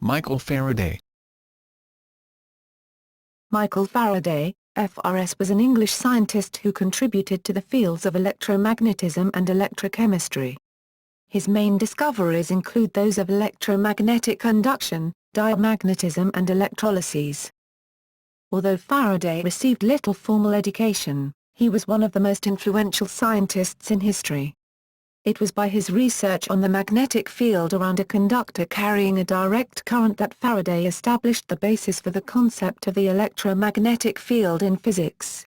Michael Faraday. Michael Faraday, FRS, was an English scientist who contributed to the fields of electromagnetism and electrochemistry. His main discoveries include those of electromagnetic induction, diamagnetism and electrolysis. Although Faraday received little formal education, he was one of the most influential scientists in history. It was by his research on the magnetic field around a conductor carrying a direct current that Faraday established the basis for the concept of the electromagnetic field in physics.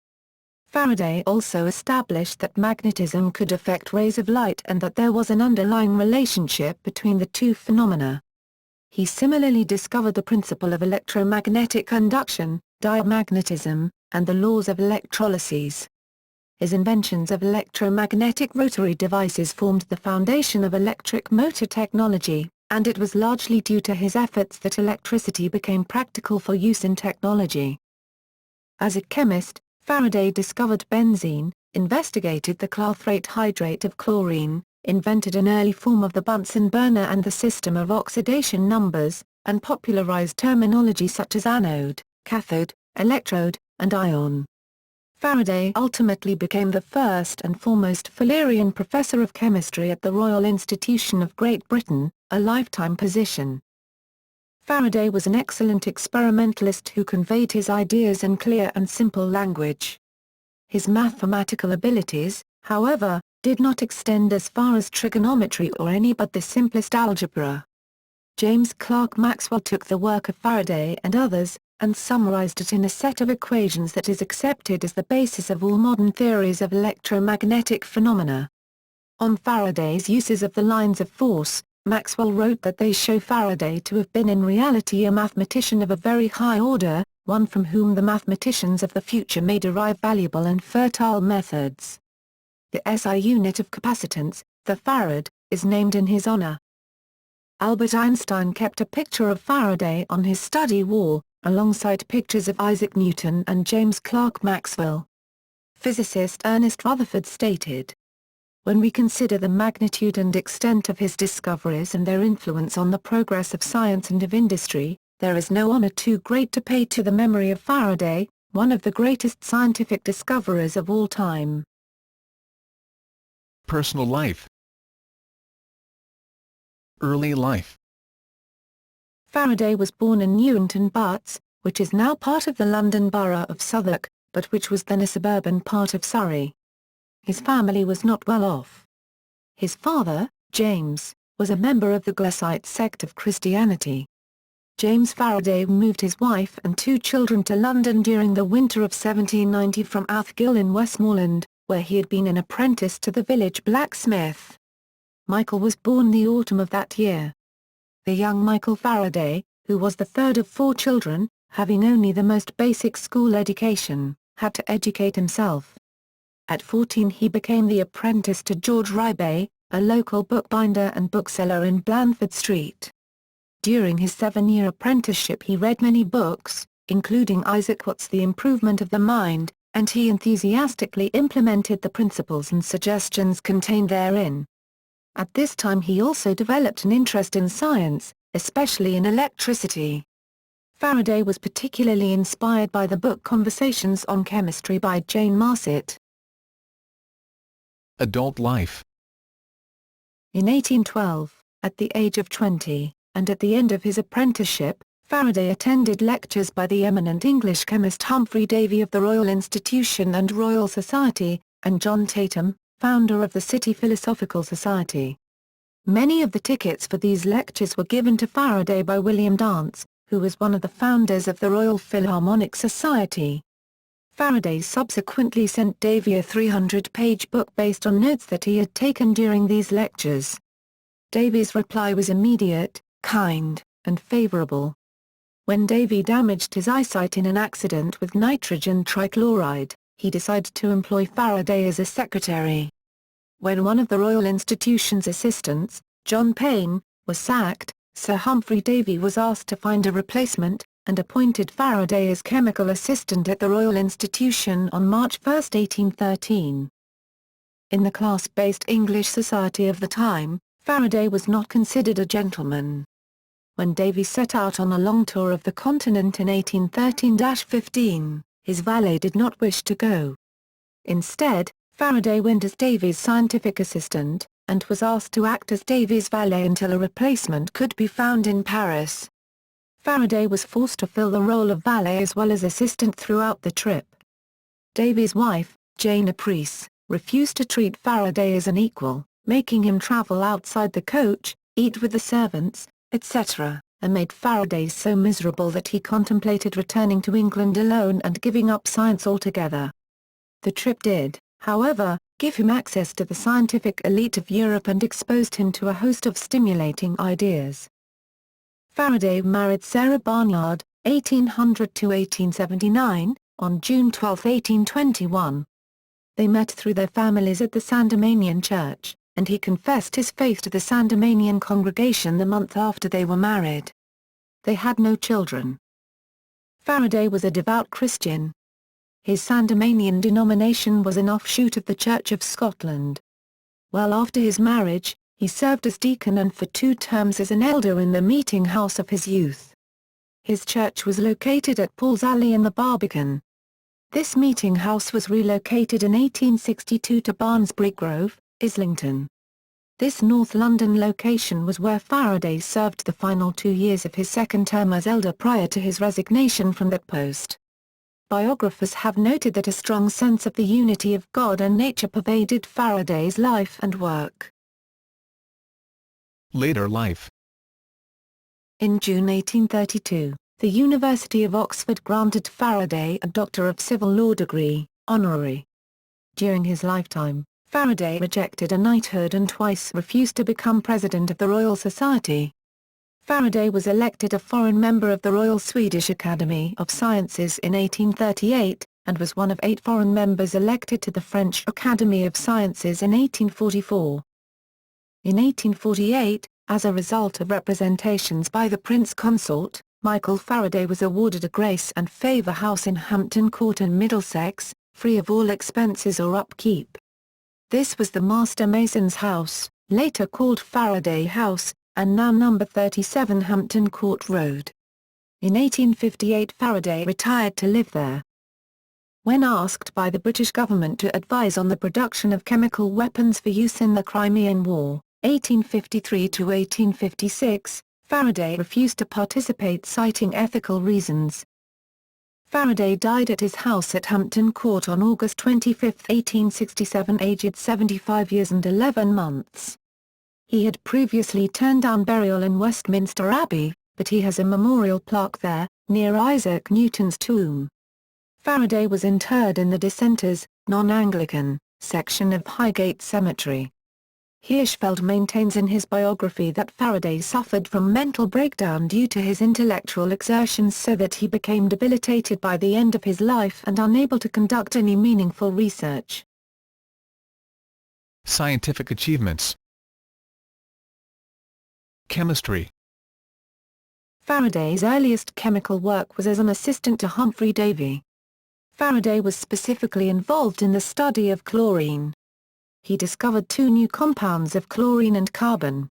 Faraday also established that magnetism could affect rays of light and that there was an underlying relationship between the two phenomena. He similarly discovered the principle of electromagnetic induction, diamagnetism, and the laws of electrolysis. His inventions of electromagnetic rotary devices formed the foundation of electric motor technology, and it was largely due to his efforts that electricity became practical for use in technology. As a chemist, Faraday discovered benzene, investigated the clathrate hydrate of chlorine, invented an early form of the Bunsen burner and the system of oxidation numbers, and popularized terminology such as anode, cathode, electrode, and ion. Faraday ultimately became the first and foremost Fullerian Professor of Chemistry at the Royal Institution of Great Britain, a lifetime position. Faraday was an excellent experimentalist who conveyed his ideas in clear and simple language. His mathematical abilities, however, did not extend as far as trigonometry or any but the simplest algebra. James Clerk Maxwell took the work of Faraday and others, and summarized it in a set of equations that is accepted as the basis of all modern theories of electromagnetic phenomena. On Faraday's uses of the lines of force, Maxwell wrote that they show Faraday to have been in reality a mathematician of a very high order, one from whom the mathematicians of the future may derive valuable and fertile methods. The SI unit of capacitance, the farad, is named in his honor. Albert Einstein kept a picture of Faraday on his study wall, alongside pictures of Isaac Newton and James Clerk Maxwell. Physicist Ernest Rutherford stated, "When we consider the magnitude and extent of his discoveries and their influence on the progress of science and of industry, there is no honor too great to pay to the memory of Faraday, one of the greatest scientific discoverers of all time." Personal life. Early life. Faraday was born in Newington Butts, which is now part of the London Borough of Southwark, but which was then a suburban part of Surrey. His family was not well off. His father, James, was a member of the Glassite sect of Christianity. James Faraday moved his wife and two children to London during the winter of 1790 from Athgill in Westmoreland, where he had been an apprentice to the village blacksmith. Michael was born the autumn of that year. The young Michael Faraday, who was the third of four children, having only the most basic school education, had to educate himself. At 14 he became the apprentice to George Rybe, a local bookbinder and bookseller in Blandford Street. During his 7-year apprenticeship he read many books, including Isaac Watts' The Improvement of the Mind, and he enthusiastically implemented the principles and suggestions contained therein. At this time he also developed an interest in science, especially in electricity. Faraday was particularly inspired by the book Conversations on Chemistry by Jane Marcet. Adult life. In 1812, at the age of 20, and at the end of his apprenticeship, Faraday attended lectures by the eminent English chemist Humphry Davy of the Royal Institution and Royal Society, and John Tatum, founder of the City Philosophical Society. Many of the tickets for these lectures were given to Faraday by William Dance, who was one of the founders of the Royal Philharmonic Society. Faraday subsequently sent Davy a 300-page book based on notes that he had taken during these lectures. Davy's reply was immediate, kind, and favorable. When Davy damaged his eyesight in an accident with nitrogen trichloride, he decided to employ Faraday as a secretary. When one of the Royal Institution's assistants, John Payne, was sacked, Sir Humphry Davy was asked to find a replacement, and appointed Faraday as chemical assistant at the Royal Institution on March 1, 1813. In the class-based English society of the time, Faraday was not considered a gentleman. When Davy set out on a long tour of the continent in 1813-15, his valet did not wish to go. Instead, Faraday went as Davy's scientific assistant, and was asked to act as Davy's valet until a replacement could be found in Paris. Faraday was forced to fill the role of valet as well as assistant throughout the trip. Davy's wife, Jane Aprice, refused to treat Faraday as an equal, making him travel outside the coach, eat with the servants, etc., and made Faraday so miserable that he contemplated returning to England alone and giving up science altogether. The trip did, however, give him access to the scientific elite of Europe and exposed him to a host of stimulating ideas. Faraday married Sarah Barnard, 1800–1879, on June 12, 1821. They met through their families at the Sandemanian Church, and he confessed his faith to the Sandemanian congregation the month after they were married. They had no children. Faraday was a devout Christian. His Sandemanian denomination was an offshoot of the Church of Scotland. Well after his marriage, he served as deacon and for 2 terms as an elder in the meeting house of his youth. His church was located at Paul's Alley in the Barbican. This meeting house was relocated in 1862 to Barnsbury Grove, Islington. This North London location was where Faraday served the final 2 years of his second term as elder prior to his resignation from that post. Biographers have noted that a strong sense of the unity of God and nature pervaded Faraday's life and work. Later life. In June 1832, the University of Oxford granted Faraday a Doctor of Civil Law degree, honorary. During his lifetime, Faraday rejected a knighthood and twice refused to become president of the Royal Society. Faraday was elected a foreign member of the Royal Swedish Academy of Sciences in 1838, and was one of 8 foreign members elected to the French Academy of Sciences in 1844. In 1848, as a result of representations by the Prince Consort, Michael Faraday was awarded a Grace and Favour house in Hampton Court in Middlesex, free of all expenses or upkeep. This was the Master Mason's house, later called Faraday House, and now number 37 Hampton Court Road. In 1858 Faraday retired to live there. When asked by the British government to advise on the production of chemical weapons for use in the Crimean War, 1853–1856, Faraday refused to participate citing ethical reasons. Faraday died at his house at Hampton Court on August 25, 1867, aged 75 years and 11 months. He had previously turned down burial in Westminster Abbey, but he has a memorial plaque there, near Isaac Newton's tomb. Faraday was interred in the Dissenters, non-Anglican, section of Highgate Cemetery. Hirschfeld maintains in his biography that Faraday suffered from mental breakdown due to his intellectual exertions so that he became debilitated by the end of his life and unable to conduct any meaningful research. Scientific achievements. Chemistry. Faraday's earliest chemical work was as an assistant to Humphrey Davy. Faraday was specifically involved in the study of chlorine. He discovered 2 new compounds of chlorine and carbon.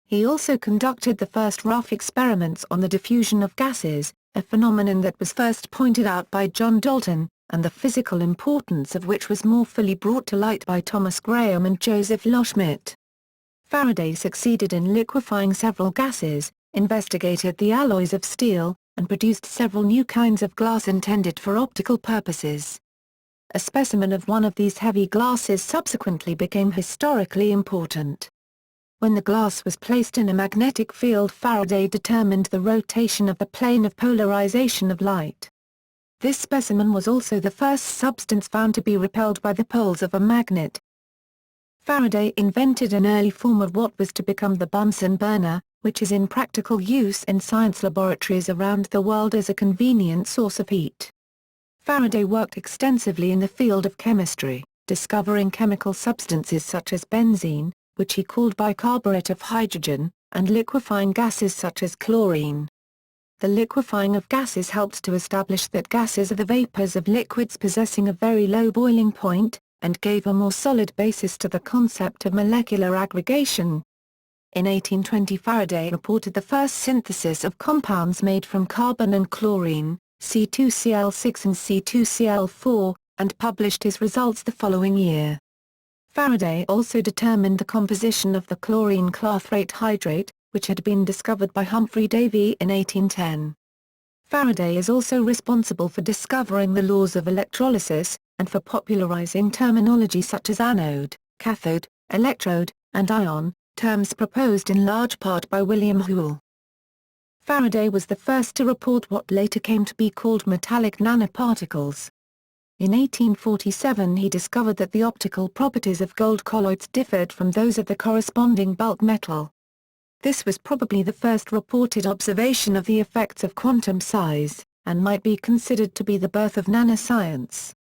He also conducted the first rough experiments on the diffusion of gases, a phenomenon that was first pointed out by John Dalton, and the physical importance of which was more fully brought to light by Thomas Graham and Joseph Loschmidt. Faraday succeeded in liquefying several gases, investigated the alloys of steel, and produced several new kinds of glass intended for optical purposes. A specimen of one of these heavy glasses subsequently became historically important. When the glass was placed in a magnetic field, Faraday determined the rotation of the plane of polarization of light. This specimen was also the first substance found to be repelled by the poles of a magnet. Faraday invented an early form of what was to become the Bunsen burner, which is in practical use in science laboratories around the world as a convenient source of heat. Faraday worked extensively in the field of chemistry, discovering chemical substances such as benzene, which he called bicarbonate of hydrogen, and liquefying gases such as chlorine. The liquefying of gases helped to establish that gases are the vapors of liquids possessing a very low boiling point, and gave a more solid basis to the concept of molecular aggregation. In 1820 Faraday reported the first synthesis of compounds made from carbon and chlorine, C2Cl6 and C2Cl4, and published his results the following year. Faraday also determined the composition of the chlorine clathrate hydrate, which had been discovered by Humphrey Davy in 1810. Faraday is also responsible for discovering the laws of electrolysis, and for popularizing terminology such as anode, cathode, electrode, and ion, terms proposed in large part by William Whewell. Faraday was the first to report what later came to be called metallic nanoparticles. In 1847 he discovered that the optical properties of gold colloids differed from those of the corresponding bulk metal. This was probably the first reported observation of the effects of quantum size, and might be considered to be the birth of nanoscience.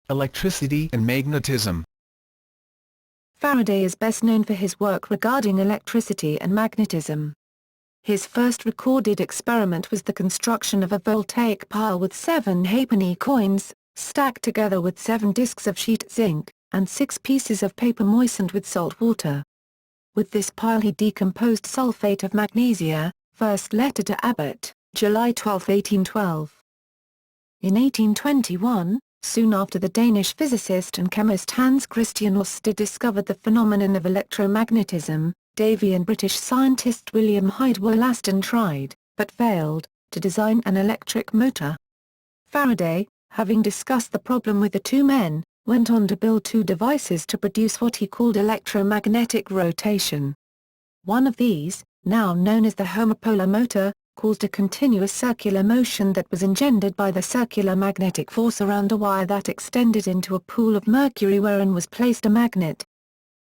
Electricity and magnetism. Faraday is best known for his work regarding electricity and magnetism. His first recorded experiment was the construction of a voltaic pile with 7 halfpenny coins, stacked together with 7 discs of sheet zinc, and 6 pieces of paper moistened with salt water. With this pile he decomposed sulfate of magnesia, first letter to Abbott, July 12, 1812. In 1821, soon after the Danish physicist and chemist Hans Christian Ørsted discovered the phenomenon of electromagnetism, Davy and British scientist William Hyde Wollaston tried, but failed, to design an electric motor. Faraday, having discussed the problem with the two men, went on to build 2 devices to produce what he called electromagnetic rotation. One of these, now known as the homopolar motor, caused a continuous circular motion that was engendered by the circular magnetic force around a wire that extended into a pool of mercury wherein was placed a magnet.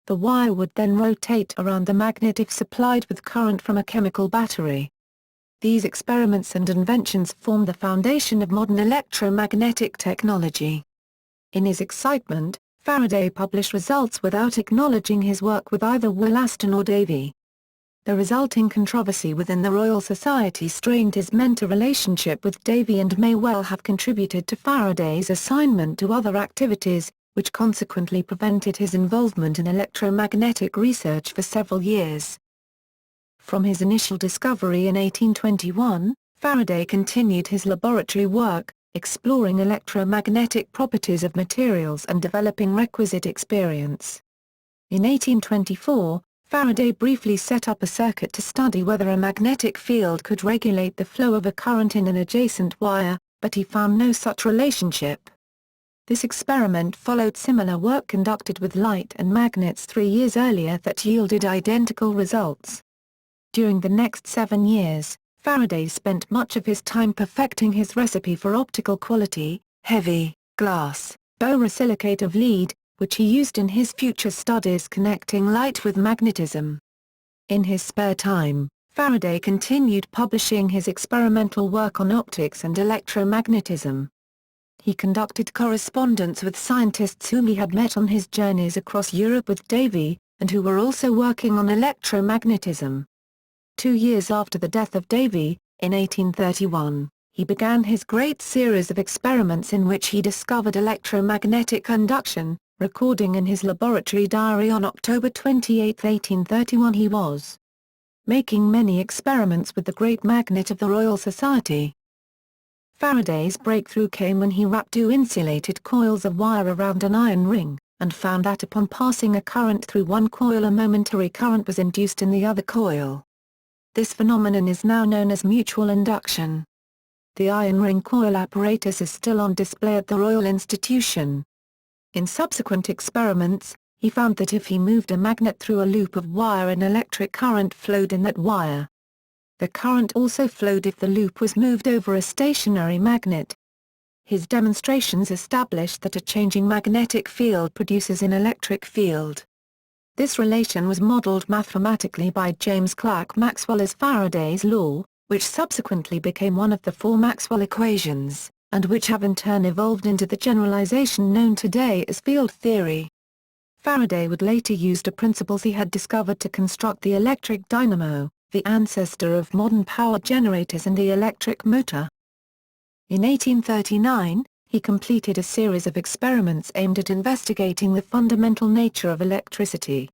The wire would then rotate around the magnet if supplied with current from a chemical battery. These experiments and inventions formed the foundation of modern electromagnetic technology. In his excitement, Faraday published results without acknowledging his work with either Wollaston or Davy. The resulting controversy within the Royal Society strained his mentor relationship with Davy and may well have contributed to Faraday's assignment to other activities, which consequently prevented his involvement in electromagnetic research for several years. From his initial discovery in 1821, Faraday continued his laboratory work, exploring electromagnetic properties of materials and developing requisite experience. In 1824, Faraday briefly set up a circuit to study whether a magnetic field could regulate the flow of a current in an adjacent wire, but he found no such relationship. This experiment followed similar work conducted with light and magnets 3 years earlier that yielded identical results. During the next 7 years, Faraday spent much of his time perfecting his recipe for optical quality, heavy, glass, borosilicate of lead, which he used in his future studies connecting light with magnetism. In his spare time, Faraday continued publishing his experimental work on optics and electromagnetism. He conducted correspondence with scientists whom he had met on his journeys across Europe with Davy, and who were also working on electromagnetism. 2 years after the death of Davy, in 1831, he began his great series of experiments in which he discovered electromagnetic induction, recording in his laboratory diary on October 28, 1831 he was making many experiments with the great magnet of the Royal Society. Faraday's breakthrough came when he wrapped 2 insulated coils of wire around an iron ring, and found that upon passing a current through one coil a momentary current was induced in the other coil. This phenomenon is now known as mutual induction. The iron ring coil apparatus is still on display at the Royal Institution. In subsequent experiments, he found that if he moved a magnet through a loop of wire an electric current flowed in that wire. The current also flowed if the loop was moved over a stationary magnet. His demonstrations established that a changing magnetic field produces an electric field. This relation was modeled mathematically by James Clerk Maxwell as Faraday's law, which subsequently became one of the 4 Maxwell equations, and which have in turn evolved into the generalization known today as field theory. Faraday would later use the principles he had discovered to construct the electric dynamo, the ancestor of modern power generators and the electric motor. In 1839, he completed a series of experiments aimed at investigating the fundamental nature of electricity.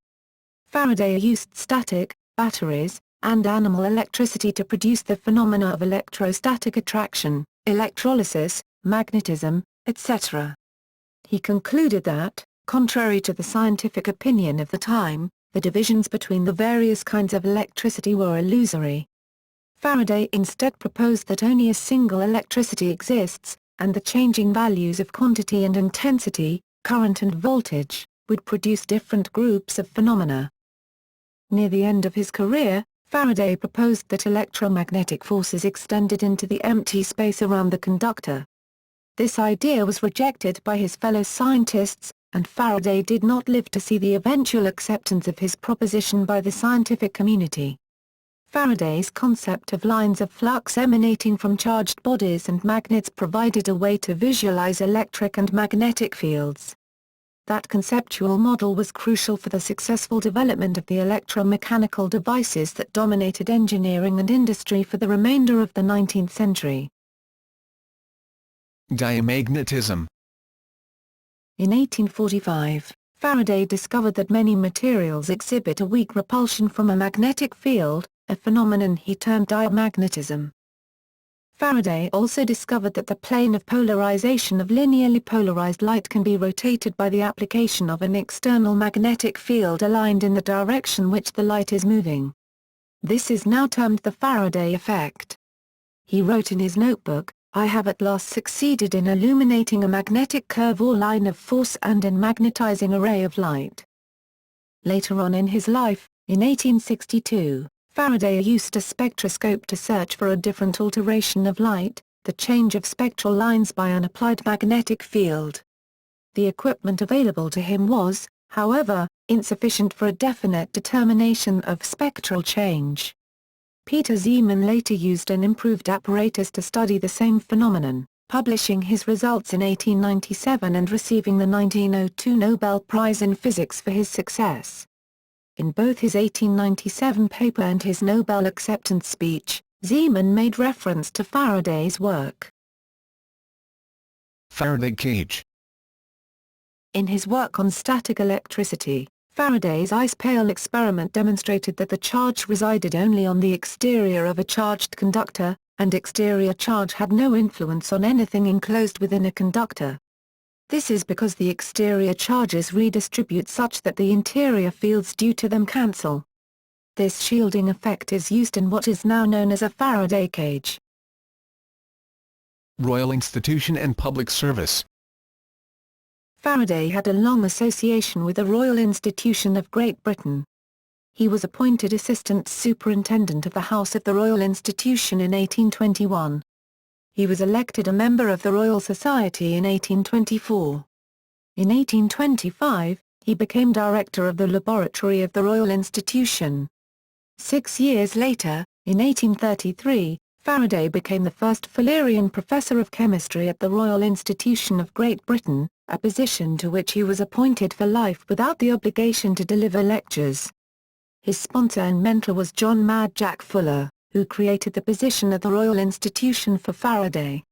Faraday used static, batteries, and animal electricity to produce the phenomena of electrostatic attraction, electrolysis, magnetism, etc. He concluded that, contrary to the scientific opinion of the time, the divisions between the various kinds of electricity were illusory. Faraday instead proposed that only a single electricity exists, and the changing values of quantity and intensity, current and voltage, would produce different groups of phenomena. Near the end of his career, Faraday proposed that electromagnetic forces extended into the empty space around the conductor. This idea was rejected by his fellow scientists, and Faraday did not live to see the eventual acceptance of his proposition by the scientific community. Faraday's concept of lines of flux emanating from charged bodies and magnets provided a way to visualize electric and magnetic fields. That conceptual model was crucial for the successful development of the electromechanical devices that dominated engineering and industry for the remainder of the 19th century. Diamagnetism. In 1845, Faraday discovered that many materials exhibit a weak repulsion from a magnetic field, a phenomenon he termed diamagnetism. Faraday also discovered that the plane of polarization of linearly polarized light can be rotated by the application of an external magnetic field aligned in the direction which the light is moving. This is now termed the Faraday effect. He wrote in his notebook, "I have at last succeeded in illuminating a magnetic curve or line of force and in magnetizing a ray of light." Later on in his life, in 1862, Faraday used a spectroscope to search for a different alteration of light, the change of spectral lines by an applied magnetic field. The equipment available to him was, however, insufficient for a definite determination of spectral change. Peter Zeeman later used an improved apparatus to study the same phenomenon, publishing his results in 1897 and receiving the 1902 Nobel Prize in Physics for his success. In both his 1897 paper and his Nobel acceptance speech, Zeeman made reference to Faraday's work. Faraday cage. In his work on static electricity, Faraday's ice pail experiment demonstrated that the charge resided only on the exterior of a charged conductor, and exterior charge had no influence on anything enclosed within a conductor. This is because the exterior charges redistribute such that the interior fields due to them cancel. This shielding effect is used in what is now known as a Faraday cage. Royal Institution and Public Service. Faraday had a long association with the Royal Institution of Great Britain. He was appointed Assistant Superintendent of the House of the Royal Institution in 1821. He was elected a member of the Royal Society in 1824. In 1825, he became director of the laboratory of the Royal Institution. 6 years later, in 1833, Faraday became the first Fullerian Professor of Chemistry at the Royal Institution of Great Britain, a position to which he was appointed for life without the obligation to deliver lectures. His sponsor and mentor was John "Mad Jack" Fuller, who created the position at the Royal Institution for Faraday.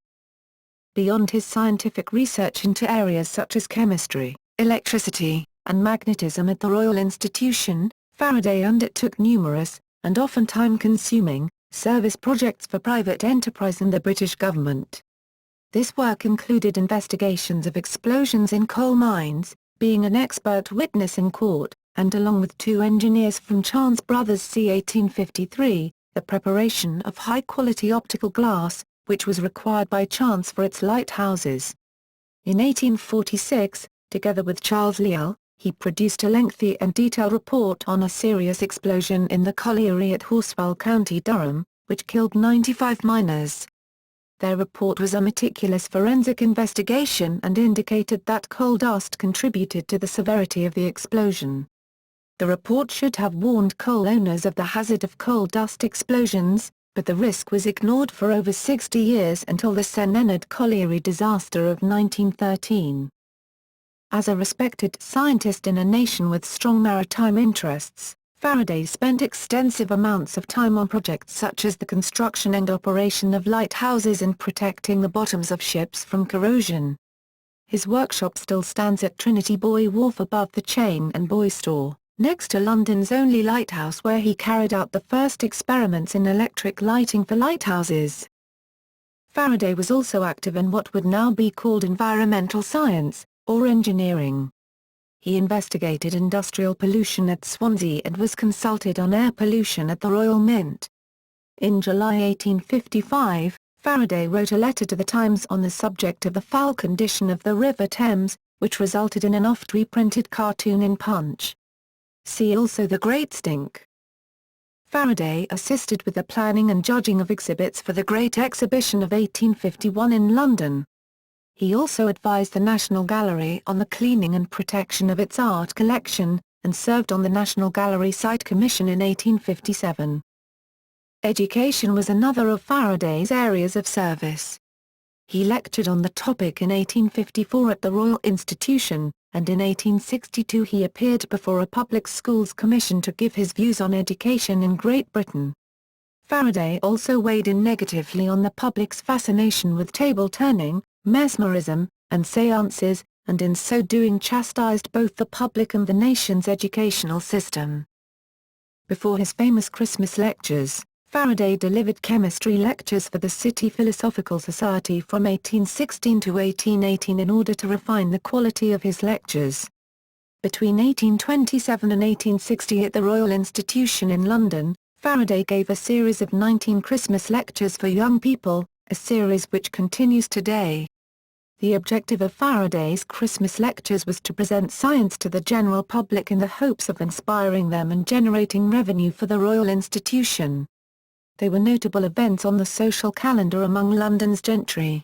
Beyond his scientific research into areas such as chemistry, electricity, and magnetism at the Royal Institution, Faraday undertook numerous, and often time-consuming, service projects for private enterprise and the British government. This work included investigations of explosions in coal mines, being an expert witness in court, and along with 2 engineers from Chance Brothers c. 1853, the preparation of high-quality optical glass, which was required by Chance for its lighthouses. In 1846, together with Charles Lyell, he produced a lengthy and detailed report on a serious explosion in the colliery at Horsfall, County Durham, which killed 95 miners. Their report was a meticulous forensic investigation and indicated that coal dust contributed to the severity of the explosion. The report should have warned coal owners of the hazard of coal dust explosions, but the risk was ignored for over 60 years until the St Leonard Colliery disaster of 1913. As a respected scientist in a nation with strong maritime interests, Faraday spent extensive amounts of time on projects such as the construction and operation of lighthouses and protecting the bottoms of ships from corrosion. His workshop still stands at Trinity Buoy Wharf above the Chain and Buoy Store. next to London's only lighthouse where he carried out the first experiments in electric lighting for lighthouses. Faraday was also active in what would now be called environmental science, or engineering. He investigated industrial pollution at Swansea and was consulted on air pollution at the Royal Mint. In July 1855, Faraday wrote a letter to the Times on the subject of the foul condition of the River Thames, which resulted in an oft-reprinted cartoon in Punch. See also The Great Stink. Faraday assisted with the planning and judging of exhibits for the Great Exhibition of 1851 in London. He also advised the National Gallery on the cleaning and protection of its art collection, and served on the National Gallery Site Commission in 1857. Education was another of Faraday's areas of service. He lectured on the topic in 1854 at the Royal Institution, and in 1862 he appeared before a public schools commission to give his views on education in Great Britain. Faraday also weighed in negatively on the public's fascination with table turning, mesmerism, and séances, and in so doing chastised both the public and the nation's educational system. Before his famous Christmas lectures, Faraday delivered chemistry lectures for the City Philosophical Society from 1816 to 1818 in order to refine the quality of his lectures. Between 1827 and 1860 at the Royal Institution in London, Faraday gave a series of 19 Christmas lectures for young people, a series which continues today. The objective of Faraday's Christmas lectures was to present science to the general public in the hopes of inspiring them and generating revenue for the Royal Institution. They were notable events on the social calendar among London's gentry.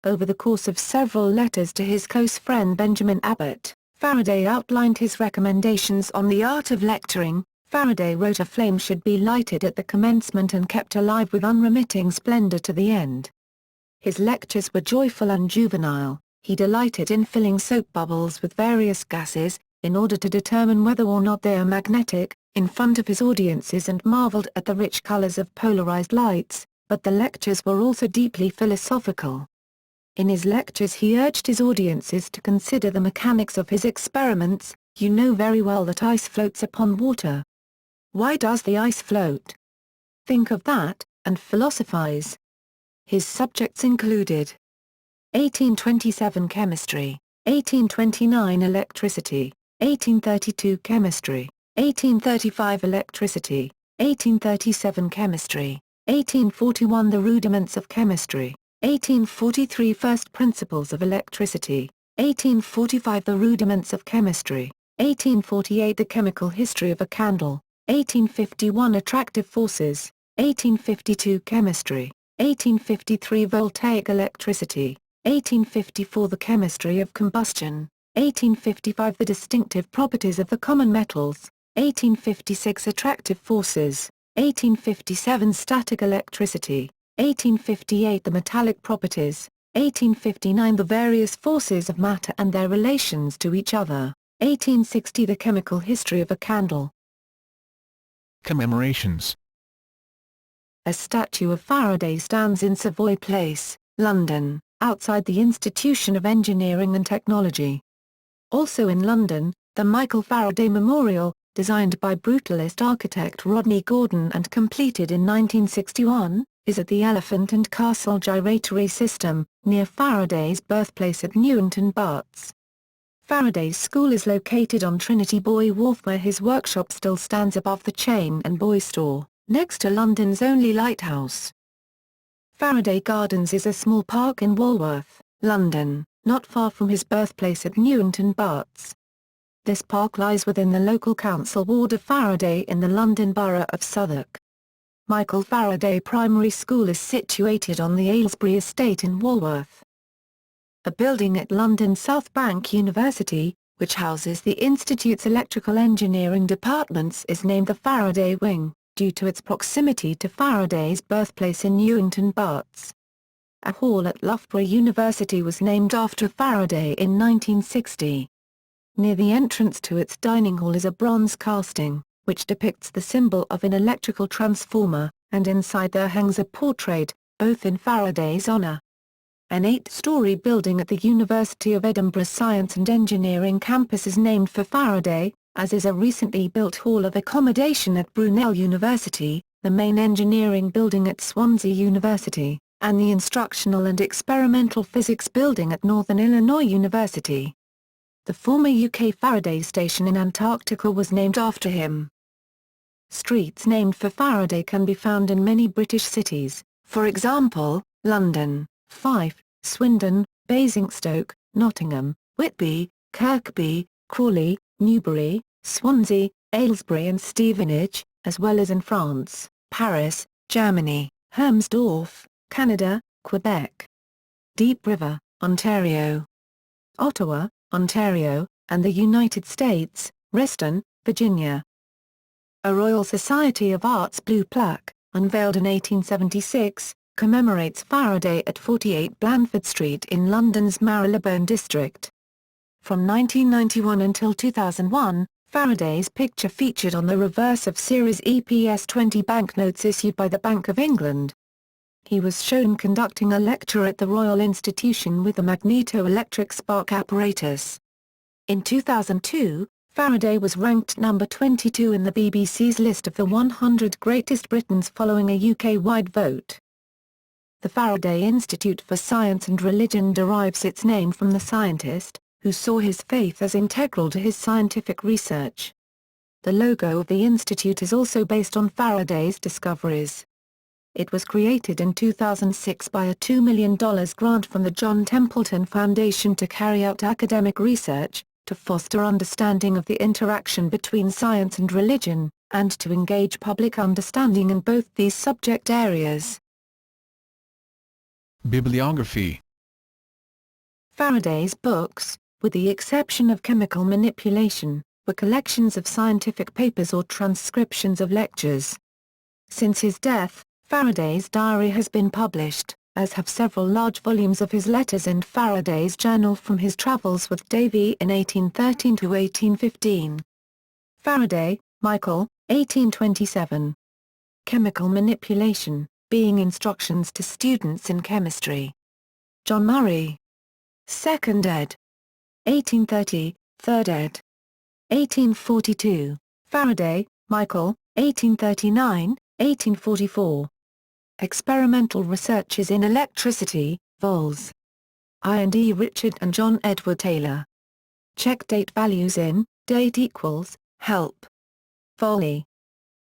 Over the course of several letters to his close friend Benjamin Abbott, Faraday outlined his recommendations on the art of lecturing. Faraday wrote a flame should be lighted at the commencement and kept alive with unremitting splendor to the end. His lectures were joyful and juvenile. He delighted in filling soap bubbles with various gases, in order to determine whether or not they are magnetic, in front of his audiences, and marveled at the rich colors of polarized lights, but the lectures were also deeply philosophical. In his lectures he urged his audiences to consider the mechanics of his experiments. You know very well that ice floats upon water. Why does the ice float? Think of that, and philosophize. His subjects included 1827 chemistry, 1829 electricity, 1832 chemistry, 1835 electricity, 1837 chemistry, 1841 the rudiments of chemistry, 1843 first principles of electricity, 1845 the rudiments of chemistry, 1848 the chemical history of a candle, 1851 attractive forces, 1852 chemistry, 1853 voltaic electricity, 1854 the chemistry of combustion, 1855 the distinctive properties of the common metals, 1856 attractive forces, 1857 static electricity, 1858 the metallic properties, 1859 the various forces of matter and their relations to each other, 1860 the chemical history of a candle. Commemorations. A statue of Faraday stands in Savoy Place, London, outside the Institution of Engineering and Technology. Also in London, the Michael Faraday Memorial, designed by brutalist architect Rodney Gordon and completed in 1961, is at the Elephant and Castle Gyratory System, near Faraday's birthplace at Newington Butts. Faraday's school is located on Trinity Buoy Wharf where his workshop still stands above the Chain and Buoy store, next to London's only lighthouse. Faraday Gardens is a small park in Walworth, London, not far from his birthplace at Newington Butts. This park lies within the local council ward of Faraday in the London Borough of Southwark. Michael Faraday Primary School is situated on the Aylesbury Estate in Walworth. A building at London South Bank University, which houses the Institute's electrical engineering departments, is named the Faraday Wing, due to its proximity to Faraday's birthplace in Newington Butts. A hall at Loughborough University was named after Faraday in 1960. Near the entrance to its dining hall is a bronze casting, which depicts the symbol of an electrical transformer, and inside there hangs a portrait, both in Faraday's honour. An 8-storey building at the University of Edinburgh's Science and Engineering campus is named for Faraday, as is a recently built hall of accommodation at Brunel University, the main engineering building at Swansea University, and the instructional and experimental physics building at Northern Illinois University. The former UK Faraday station in Antarctica was named after him. Streets named for Faraday can be found in many British cities, for example, London, Fife, Swindon, Basingstoke, Nottingham, Whitby, Kirkby, Crawley, Newbury, Swansea, Aylesbury and Stevenage, as well as in France, Paris, Germany, Hermsdorf, Canada, Quebec, Deep River, Ontario, Ottawa, Ontario, and the United States, Reston, Virginia. A Royal Society of Arts blue plaque, unveiled in 1876, commemorates Faraday at 48 Blandford Street in London's Marylebone district. From 1991 until 2001, Faraday's picture featured on the reverse of Series EPS 20 banknotes issued by the Bank of England. He was shown conducting a lecture at the Royal Institution with the magneto-electric spark apparatus. In 2002, Faraday was ranked number 22 in the BBC's list of the 100 Greatest Britons following a UK-wide vote. The Faraday Institute for Science and Religion derives its name from the scientist, who saw his faith as integral to his scientific research. The logo of the institute is also based on Faraday's discoveries. It was created in 2006 by a $2 million grant from the John Templeton Foundation to carry out academic research, to foster understanding of the interaction between science and religion, and to engage public understanding in both these subject areas. Bibliography. Faraday's books, with the exception of Chemical Manipulation, were collections of scientific papers or transcriptions of lectures. Since his death, Faraday's diary has been published, as have several large volumes of his letters and Faraday's journal from his travels with Davy in 1813 to 1815. Faraday, Michael, 1827. Chemical Manipulation, Being Instructions to Students in Chemistry. John Murray. 2nd ed. 1830, 3rd ed. 1842, Faraday, Michael, 1839, 1844. Experimental Researches in Electricity, Vols. I&E Richard and John Edward Taylor. Check date values in, date equals, help. Foley.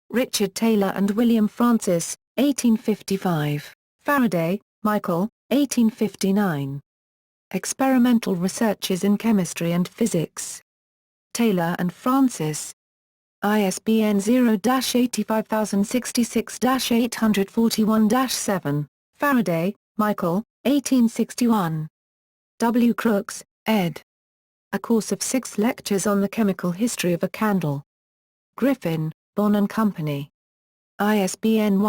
Richard Taylor and William Francis, 1855, Faraday, Michael, 1859. Experimental Researches in Chemistry and Physics. Taylor and Francis. ISBN 0-85066-841-7, Faraday, Michael, 1861. W. Crooks, ed. A Course of 6 Lectures on the Chemical History of a Candle. Griffin, Bonn and Company. ISBN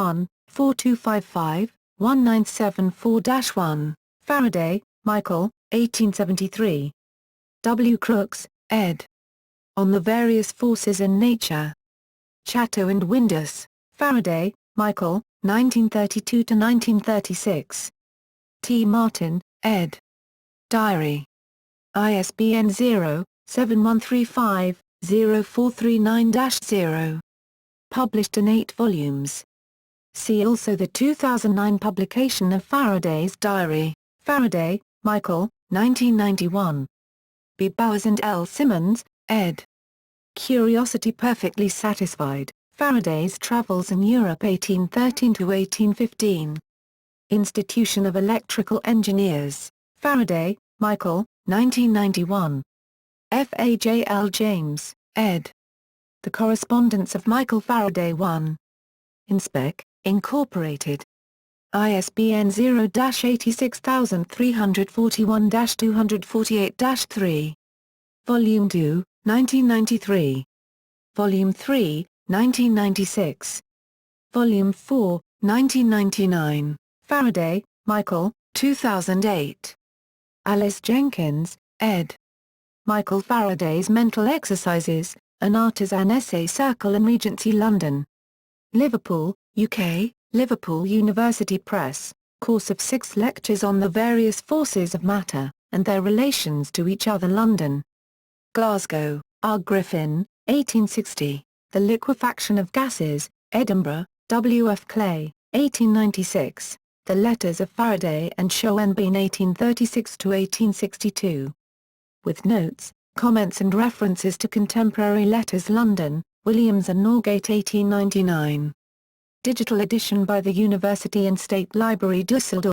1-4255-1974-1, Faraday, Michael, 1873. W. Crooks, ed. On the Various Forces in Nature. Chatto and Windus, Faraday, Michael, 1932-1936. T. Martin, ed. Diary. ISBN 0-7135-0439-0. Published in 8 volumes. See also the 2009 publication of Faraday's Diary, Faraday, Michael, 1991. B. Bowers and L. Simmons, ed. Curiosity Perfectly Satisfied, Faraday's Travels in Europe 1813-1815. Institution of Electrical Engineers, Faraday, Michael, 1991. F. A. J. L. James, ed. The Correspondence of Michael Faraday 1. Inspec, Incorporated. ISBN 0-86341-248-3. Volume 2, 1993. Volume 3, 1996. Volume 4, 1999. Faraday, Michael, 2008. Alice Jenkins, ed. Michael Faraday's Mental Exercises, An Artisan Essay Circle in Regency London. Liverpool, UK, Liverpool University Press, Course of 6 Lectures on the Various Forces of Matter, and Their Relations to Each Other London. Glasgow, R. Griffin, 1860, The Liquefaction of Gases, Edinburgh, W. F. Clay, 1896, The Letters of Faraday and Schoenbein 1836–1862. With notes, comments and references to contemporary letters. London, Williams and Norgate 1899. Digital edition by the University and State Library Düsseldorf.